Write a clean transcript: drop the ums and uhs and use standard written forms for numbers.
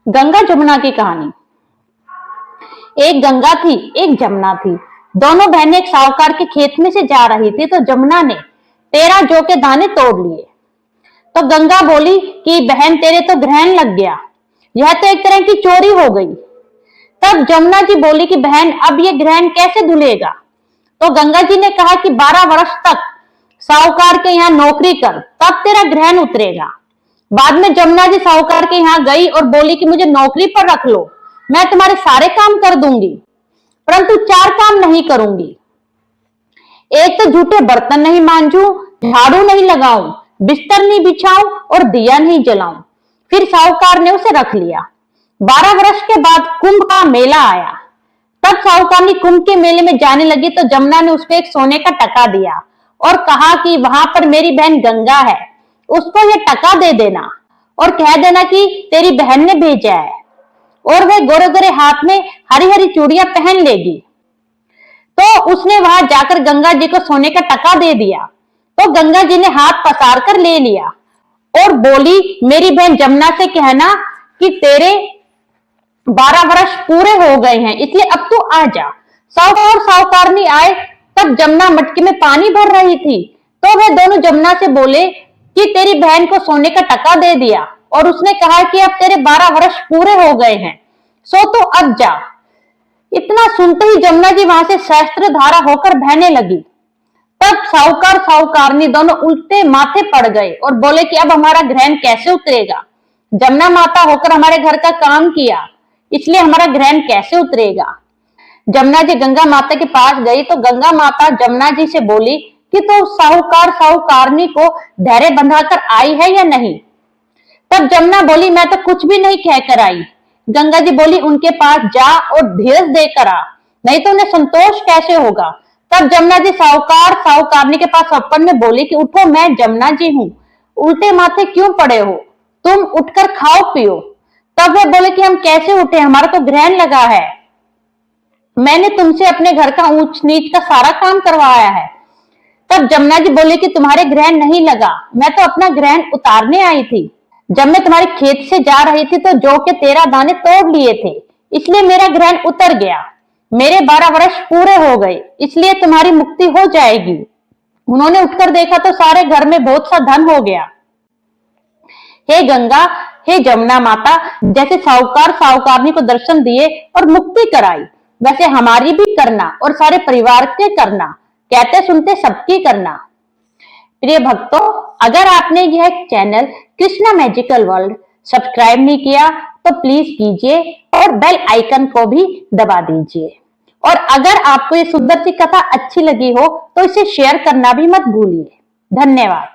गंगा जमुना की कहानी। एक गंगा थी, एक जमुना थी। दोनों बहनें एक साहूकार के खेत में से जा रही थी तो जमुना ने 13 जौ के दाने तोड़ लिए। तो गंगा बोली कि बहन तेरे तो ग्रहण लग गया, यह तो एक तरह की चोरी हो गई। तब जमुना जी बोली कि बहन अब ये ग्रहण कैसे धुलेगा। तो गंगा जी ने कहा कि 12 वर्ष तक साहूकार के यहाँ नौकरी कर, तब तेरा ग्रहण उतरेगा। बाद में जमुना जी साहूकार के यहाँ गई और बोली कि मुझे नौकरी पर रख लो, मैं तुम्हारे सारे काम कर दूंगी, परंतु 4 काम नहीं करूंगी। एक तो झूठे बर्तन नहीं मांजू, झाड़ू नहीं लगाऊं, बिस्तर नहीं बिछाऊं और दिया नहीं जलाऊं। फिर साहूकार ने उसे रख लिया। 12 वर्ष के बाद कुंभ का मेला आया। तब साहूकारनी कुंभ के मेले में जाने लगी तो जमुना ने उसको एक सोने का टका दिया और कहा कि वहां पर मेरी बहन गंगा है, उसको ये टका दे देना और कह देना कि तेरी बहन ने भेजा है, और वह गोरे गोरे हाथ में हरी हरी चूड़ियां पहन लेगी। तो उसने वहां जाकर गंगा जी को सोने का टका दे दिया। तो गंगा जी ने हाथ पसार कर ले लिया और बोली मेरी बहन जमुना से कहना कि तेरे 12 वर्ष पूरे हो गए हैं, इसलिए अब तू आ जा। साहूकार और साहूकारनी आए। तब जमुना मटके में पानी भर रही थी तो वे दोनों जमुना से बोले कि तेरी बहन को सोने का टका दे दिया और उसने कहा कि अब तेरे 12 वर्ष पूरे हो गए हैं, सो तो अब जा। इतना सुनते ही जमुना जी वहां से सहस्त्र धारा होकर बहने लगी। तब साहूकार साहूकारनी दोनों उल्टे माथे पड़ गए और बोले कि अब हमारा ग्रहण कैसे उतरेगा। जमुना माता होकर हमारे घर का काम किया, इसलिए हमारा ग्रहण कैसे उतरेगा। जमुना जी गंगा माता के पास गई तो गंगा माता जमुना जी से बोली कि तो साहूकार साहूकारनी को धैर्य बंधाकर आई है या नहीं। तब जमुना बोली मैं तो कुछ भी नहीं कहकर आई। गंगा जी बोली उनके पास जा और धीरज देकर आ, नहीं तो उन्हें संतोष कैसे होगा। तब जमुना जी साहूकार साहूकारनी के पास सपन में बोली कि उठो, मैं जमुना जी हूँ, उल्टे माथे क्यों पड़े हो, तुम उठकर खाओ पियो। तब वे बोले कि हम कैसे उठे, हमारा तो ग्रहण लगा है, मैंने तुमसे अपने घर का ऊंच नीच का सारा काम करवाया है। तब जमुना जी बोले कि तुम्हारे ग्रहण नहीं लगा, मैं तो अपना ग्रहण उतारने आई थी। जब मैं तुम्हारे खेत से जा रही थी तो जौ के 13 दाने तोड़ लिए थे, इसलिए मेरा ग्रहण उतर गया। मेरे 12 वर्ष पूरे हो गए, इसलिए तुम्हारी मुक्ति हो जाएगी। उन्होंने उठकर देखा तो सारे घर में बहुत सा धन हो गया। हे गंगा, हे जमुना माता, जैसे साहूकार साहूकारनी को दर्शन दिए और मुक्ति कराई, वैसे हमारी भी करना और सारे परिवार के करना, कहते सुनते सबकी करना। प्रिय भक्तों, अगर आपने यह channel Krishna magical world subscribe नहीं किया तो प्लीज कीजिए और बेल आइकन को भी दबा दीजिए। और अगर आपको ये सुंदर सी कथा अच्छी लगी हो तो इसे शेयर करना भी मत भूलिए। धन्यवाद।